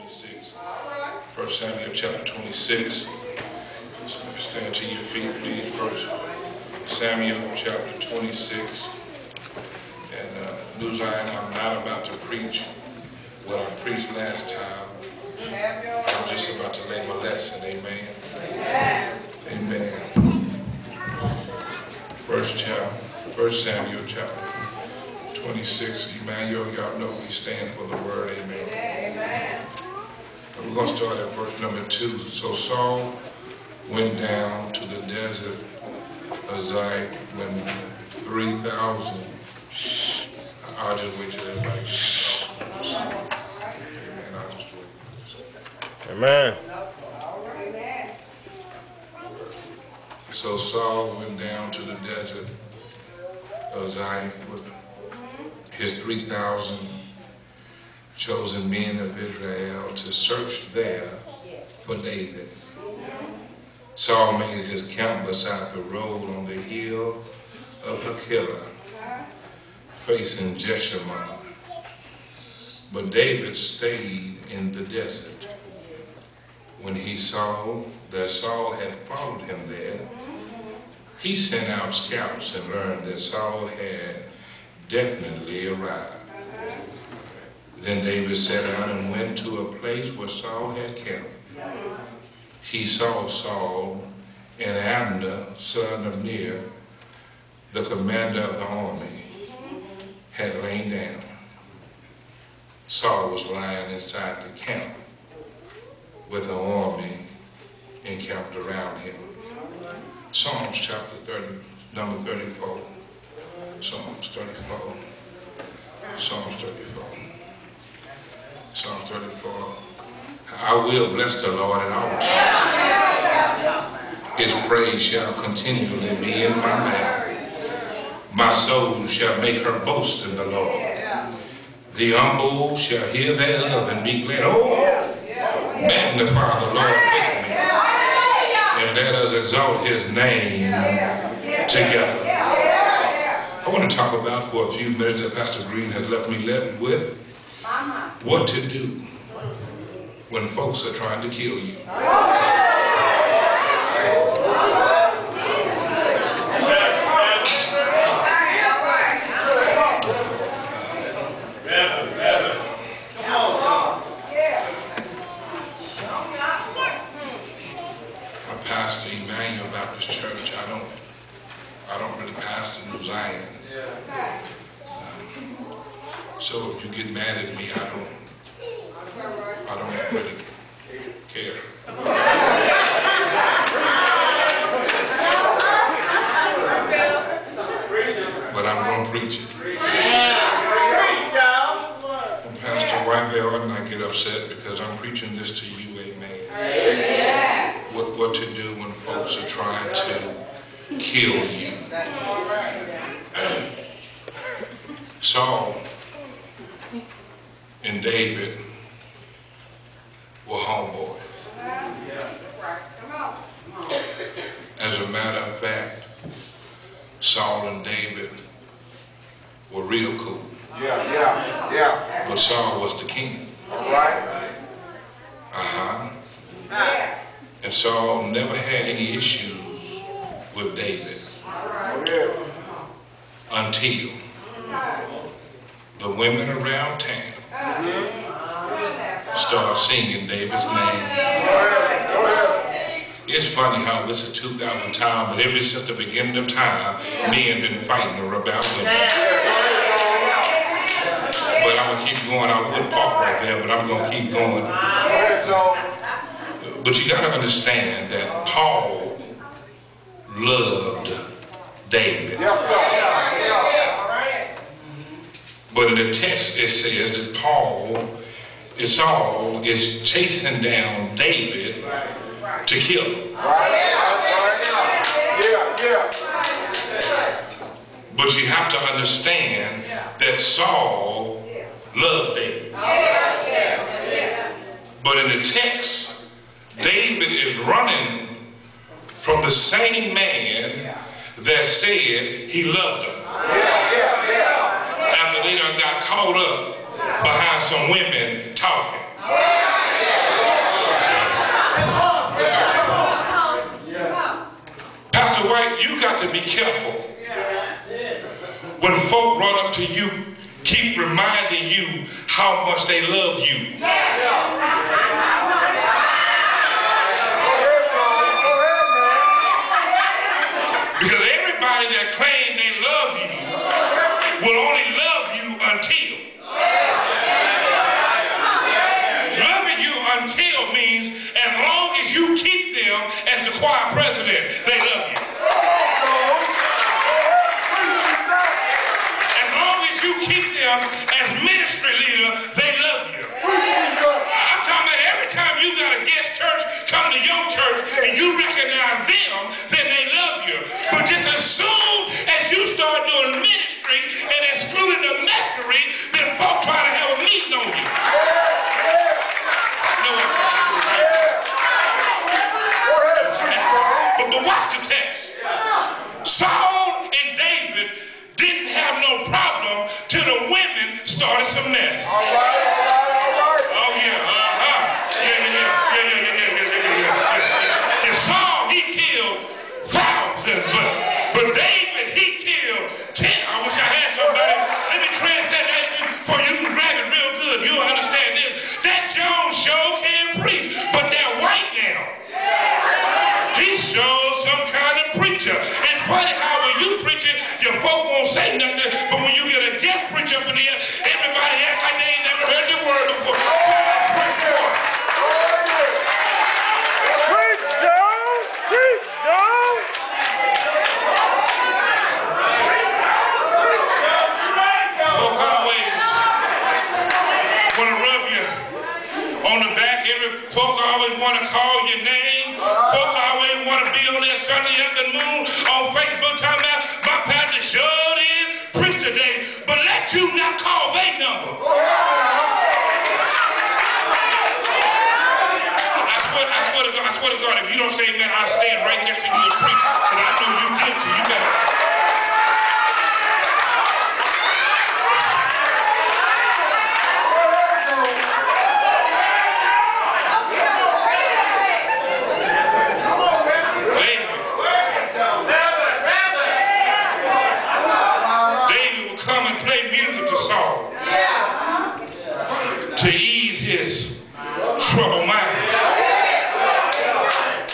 26. 1 Samuel chapter 26. Stand to your feet, please. 1 Samuel chapter 26. And New Zion, I'm not about to preach what I preached last time. I'm just about to lay my lesson. Amen. Amen. 1 Samuel chapter 26. Emmanuel, y'all know we stand for the word. Amen. Amen. We're going to start at verse number 2. So Saul went down to the desert of Zion when 3,000. I'll just wait till everybody gets out. Amen. I'll just wait. Amen. So Saul went down to the desert of Zion with his 3,000 chosen men of Israel to search there for David. Saul made his camp beside the road on the hill of Hakila, facing Jeshimon. But David stayed in the desert. When he saw that Saul had followed him there, he sent out scouts and learned that Saul had definitely arrived. Then David sat down and went to a place where Saul had camped. He saw Saul and Abner, son of Ner, the commander of the army, had lain down. Saul was lying inside the camp with the army encamped around him. Psalms chapter 30, number 34. Psalms 34. Psalms 34. Psalms 34. I will bless the Lord at all times. His praise shall continually be in my mouth. My soul shall make her boast in the Lord. The humble shall hear thereof and be glad. Oh, magnify the Lord with me, and let us exalt his name together. I want to talk about for a few minutes that Pastor Green has left me with what to do when folks are trying to kill you. Pastor Emmanuel Baptist Church. I don't really pastor New Zion. So if you get mad at me, I don't really care. But I'm going to preach it. And Pastor Randel ought not get upset because I'm preaching this to you. Amen. What to do when folks are trying to kill you. Saul and David were homeboys. As a matter of fact, Saul and David were real cool. But Saul was the king. And Saul never had any issues with David until the women around town started singing David's name. It's funny how this is 2,000 times, but ever since the beginning of time, men been fighting about women. But I'm going to keep going. I would talk right there, but I'm going to keep going. But you got to understand that Paul loved David. But in the text it says that Saul is chasing down David to kill him. But you have to understand that Saul loved David. But in the text, David is running from the same man that said he loved him. After they done got caught up behind some women talking. got to be careful. When folk run up to you, keep reminding you how much they love you. Because everybody that claims they love you will only love you until. Loving you until means as long as you keep them as the choir president, they love you. As long as you keep them as ministry leader, they love you. I'm talking about every time you got a guest church come to your church and you recognize them, then they love you. But just as soon as you start doing ministry and excluding the nursery, then folk try to have a meeting on you. But watch the text. Saul and David didn't have no problem till the women started some mess. All right. Oh yeah, yeah. Saul, he killed thousands, but David, he killed 10. I wish I had somebody. Let me translate that for you can grab it real good. You'll understand this. That Jones show can preach, but they're white now. He shows some kind of preacher. It's funny how when you preaching, your folk won't say nothing, but when you get a guest preacher up in here, everybody acts like they ain't never heard the word before. Preach, Jones! Preach, Jones! Folk always want to rub you on the back. Folk always want to call your name. Folk always want to be on there Sunday afternoon on Facebook talking about my pastor showed in, preached today, but let you not call their number. I swear to God, if you don't say amen, I'll stand right next to you and preach, because I know you guilty. You better. David would come and play music to Saul to ease his troubled mind.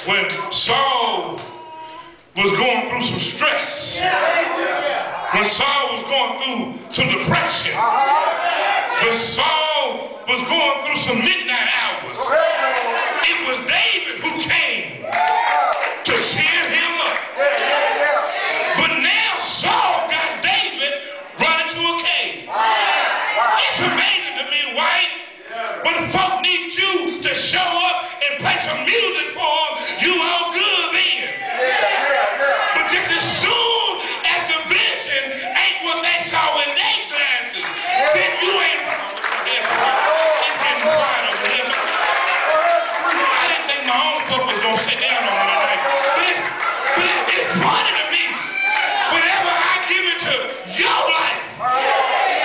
When Saul was going through some stress, when Saul was going through some depression, when Saul was going through some midnight hours, it was David who came to cheer him up. But now Saul got David running to a cave. It's amazing to me, White, when folk need you to show up and play some music for them, you all good then. But just as soon as the vision ain't what they saw in their glasses, then you ain't wrong. It's getting quiet over here. I didn't think my own book was going to sit down on me tonight. But it's funny to me. Whenever I give it to your life,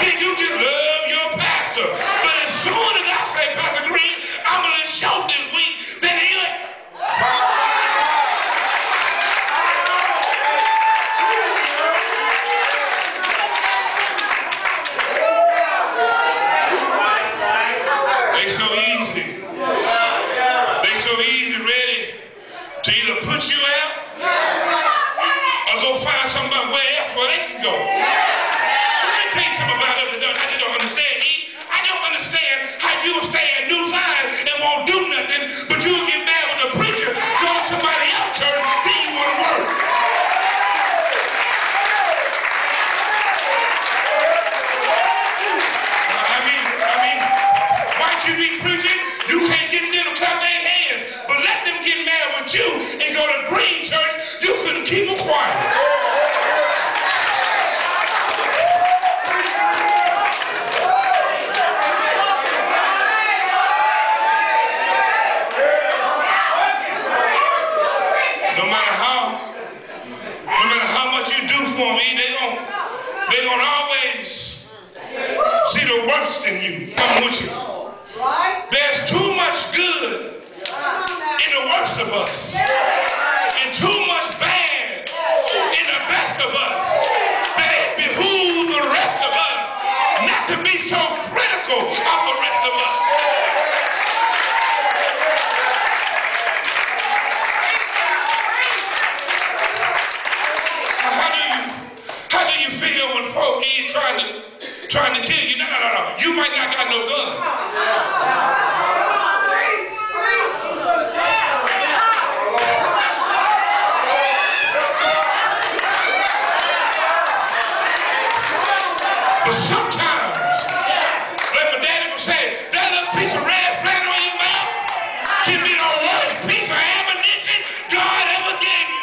then you can love your pastor. But as soon as I say, Pastor Green, I'm going to show this week, then he like, ready to either put you out or go find somewhere else where they can go. Let me tell you something about other done. I just don't understand. I don't understand how you will stay at New Zion and won't do nothing, but you'll get mad with the preacher, go to somebody else's church, then you want to work. I mean, why'd you be preaching? You can't get them to clap their hands, but let them get mad with you and go to Green Church. You couldn't keep them quiet. No matter how much you do for me, they gonna always see the worst in you. Come with you. There's too much good in the worst of us, and too much bad in the trying to kill you. No. You might not got no gun. But sometimes, like my daddy would say, that little piece of red flannel in your mouth can be the worst piece of ammunition God ever gave you.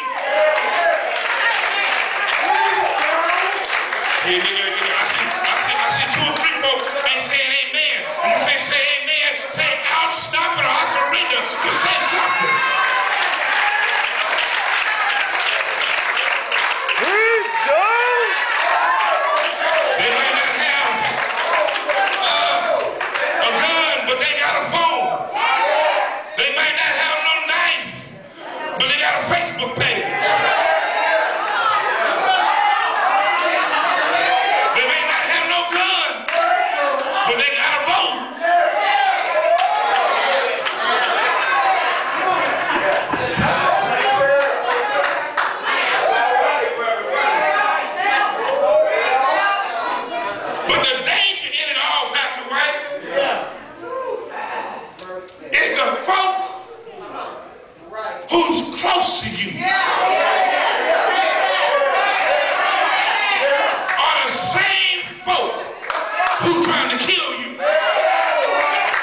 I see 2 or 3 folks ain't saying amen. And you can't say amen, say I'll stop it or I surrender to say something. Please don't. They might not have a gun, but they got a phone. They might not have no knife, but they got a Facebook page. They may not have no gun, but they got a vote. But the danger in it all, Pastor White, is the folk who's close to you are the same folk who trying to kill you.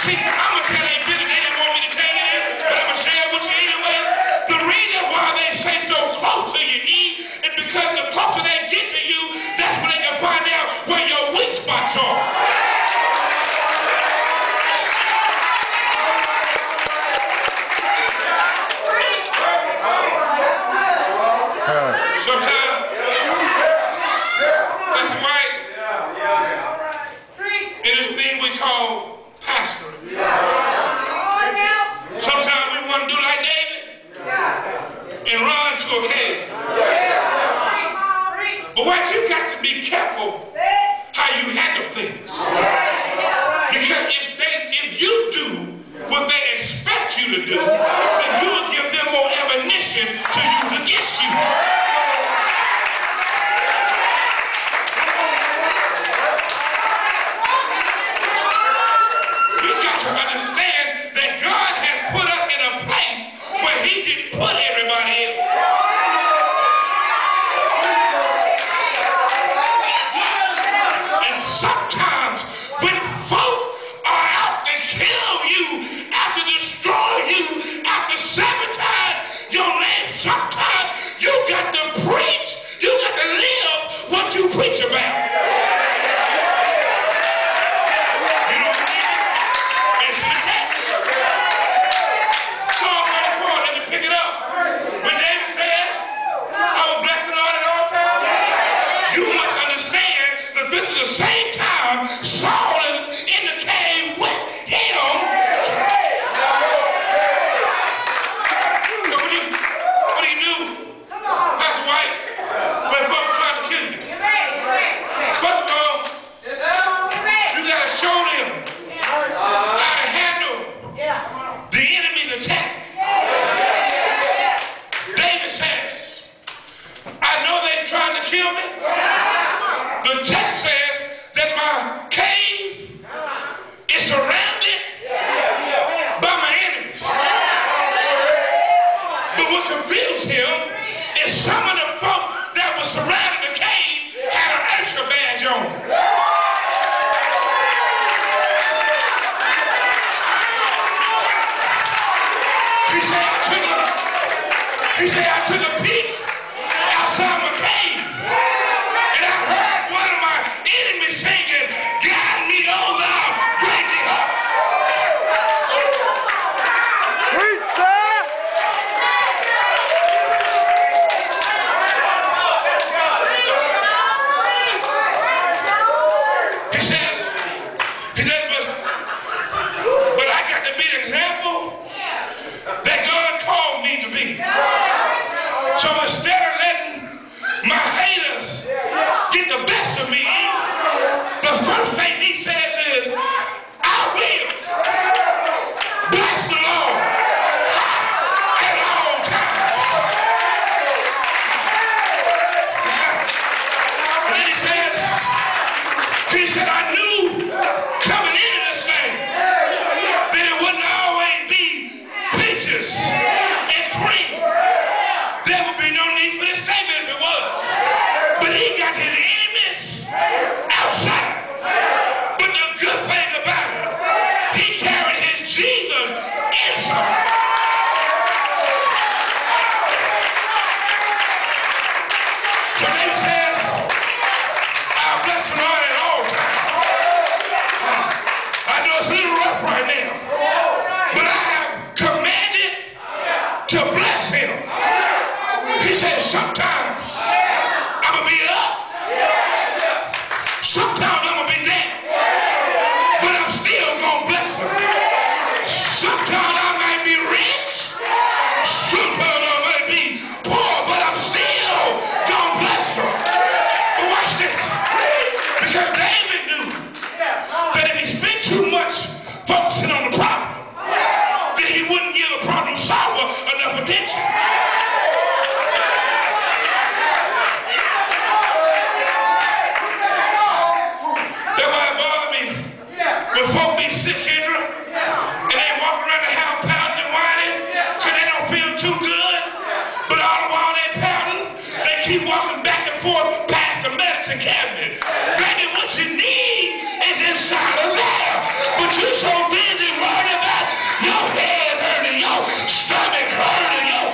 See, I'm going to tell you a bit, they didn't want me to tell you this, but I'm going to share it with you anyway. The reason why they say so close to you, E, is because the closer they get to you, that's when they can find out where your weak spots are. Sometimes, that's right, in this thing we call pastoring. Sometimes we want to do like David and run to a cave. But what you got to be careful how you handle things. Because if you do what they expect you to do, then you will give them more ammunition to use against you. You got to understand that God has put us in a place where He didn't put everybody in. And sometimes when folk are out to kill you, out to destroy you, out to sabotage your name, sometimes you got to preach, you got to live what you preach about. You know what I mean? It's in the text. Psalm 34, let me pick it up. When David says, I will bless the Lord at all times, you must understand that this is the same time Saul is in the cave with him. So what do you do? That's right. When folks try to kill you. First of all, you got to show them how to handle the enemy's attack. David says, I know they're trying to kill me. The text says that my cave is surrounded by my enemies. But what confused him is some of the folk that were surrounding the cave had an usher badge on. He said, I took a peek outside my cave. got his enemies outside. But the good thing about it, he carried his Jesus inside. So David says, I'll bless the Lord at all times. I know it's a little rough right now, but I have commanded to bless him. He said, sometimes I'm going to be up, sometimes I'm going to be down, but I'm still going to bless him. Sometimes I might be rich, sometimes I might be poor, but I'm still going to bless him. But watch this, because David knew that if he spent too much focusing on the problem, then he wouldn't give a problem solver enough attention. That's why it bothers me when folk be sick, Kendra, and they walk around the house pouting and whining because they don't feel too good, but all the while they pouting, they keep walking back and forth past the medicine cabinet. Baby, what you need is inside of there, but you're so busy worried about your head hurting, your stomach hurting, your...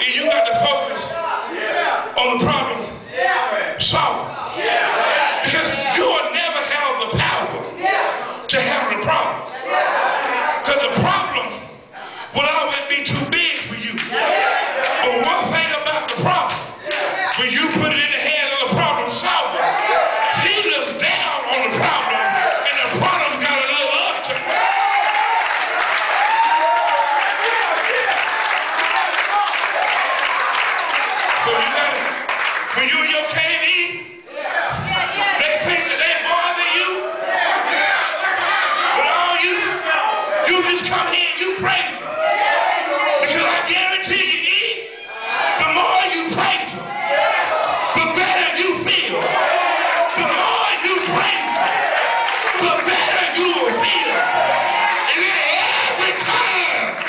You got to focus on the problem solved. Because you will never have the power to handle the problem. Because the problem will always be too big for you. But one thing about the problem, when you put it in the hands of the problem solver, he looks down on the problem and the problem got a little up to him. So you got it. When you in your KV, they think that they bother you. But all you just come here and you praise them. Because I guarantee you, E, the more you praise them, the better you feel. The more you praise them, the better you will feel. And then every time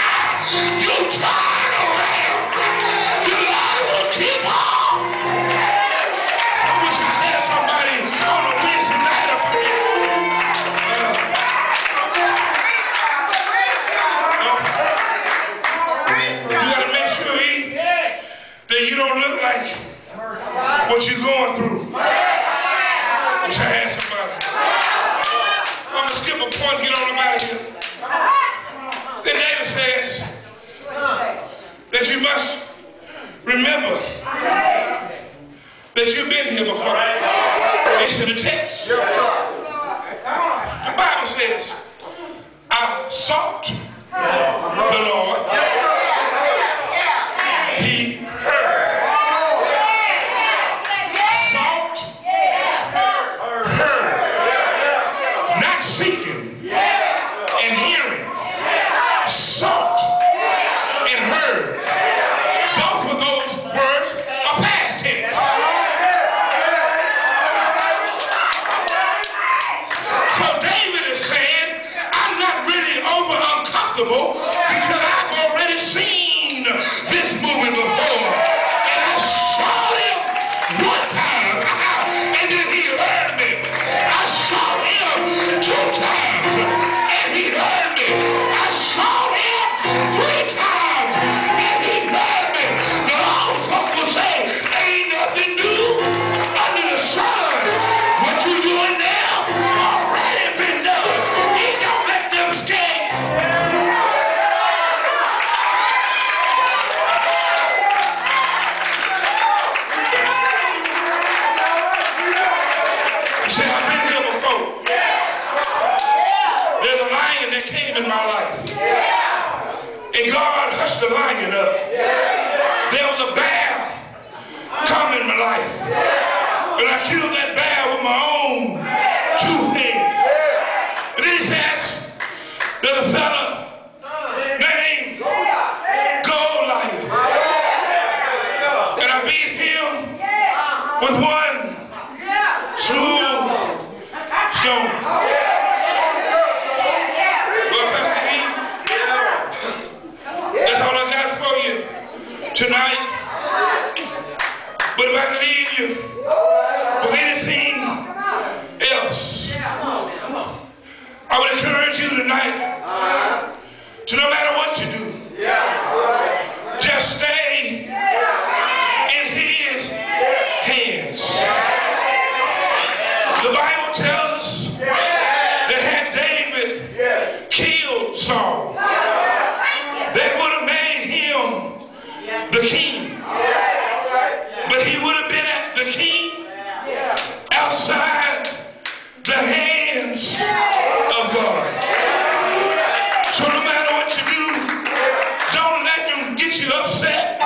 you turn around, the Lord will keep on. I wish I had somebody on a Wednesday night up here. You got to make sure, E, that you don't look like what you're going through. I wish I had somebody. I'm going to skip a point and get on about here. Then David says that you must remember that you've been here before. It's in the text. The Bible says, I sought the Lord. He heard. Sought, heard. Not seeking and hearing. Sought and heard. Both of those words are past tense. So David is saying, I'm not really over uncomfortable because I've already seen this movie before. And I saw him one time, and then he heard me. I saw him 2 times, and he heard me. I saw him 3 times, and he heard me. The old folk will say, ain't nothing new under the sun. What you doing now already been done. He don't let them scare you. You say, I've been here before. There's a lion that came in my life. And God hushed the lion up. There was a bear coming in my life. But I killed that bear with my own 2 hands. And then he says, there's a fella named Goliath. And I beat him with one smooth stone. Well, Pastor E, tonight. But if I can leave you with anything else, I would encourage you tonight to no matter what you do, just stay in his hands. The Bible tells us that had David killed Saul, that would have made him the king. But he would have been at the king outside the hands of God. So no matter what you do, don't let them get you upset.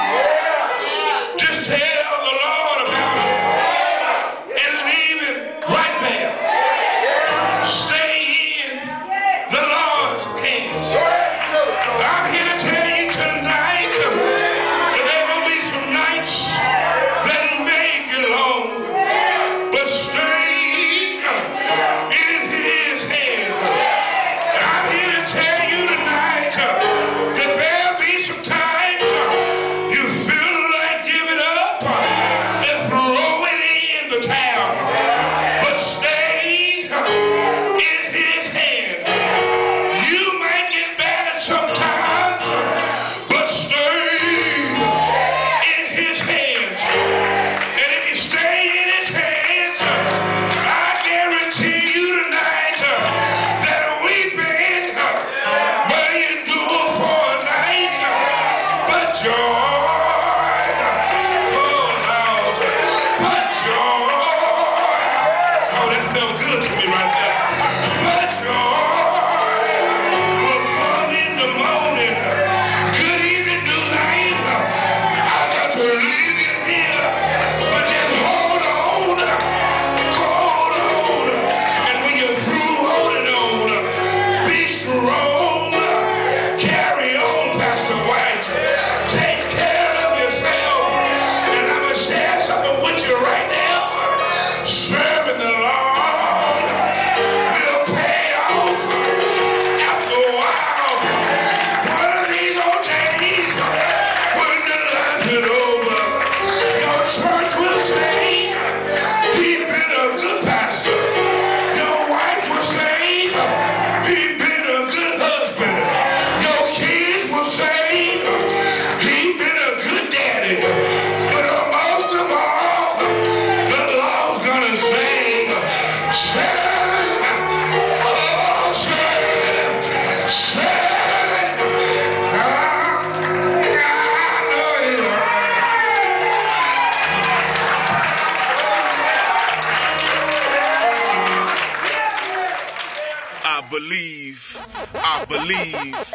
Just tell the Lord about it and leave it right there. Stay in the Lord's hands. I'm here to tell you tonight that there will be some nights that may get long, but stay in his hands. And I'm here to tell you tonight that there'll be some times you feel like giving up and throwing in the towel, but stay in his hands. You might get battered sometimes, but stay in his hands. And if you stay in his hands, I guarantee you tonight that weeping may endure for a night, but joy, oh Lord, but joy, oh that felt good to me right there, but joy will come in the morning. Good evening, new night. I got to leave you here, but just hold on, and when you're through holding on, be strong, carry on, Pastor White, take care of yourself, and I'm going to share something with you right now. Serving the Lord will pay off after a while. One of these old days, when the life is over, your church will say, he's been a good pastor. Your wife will say, he's been a good husband. Your kids will say, he's been a good daddy. But most of all, the Lord's gonna sing, serve, oh, serve, serve. I know you are. I believe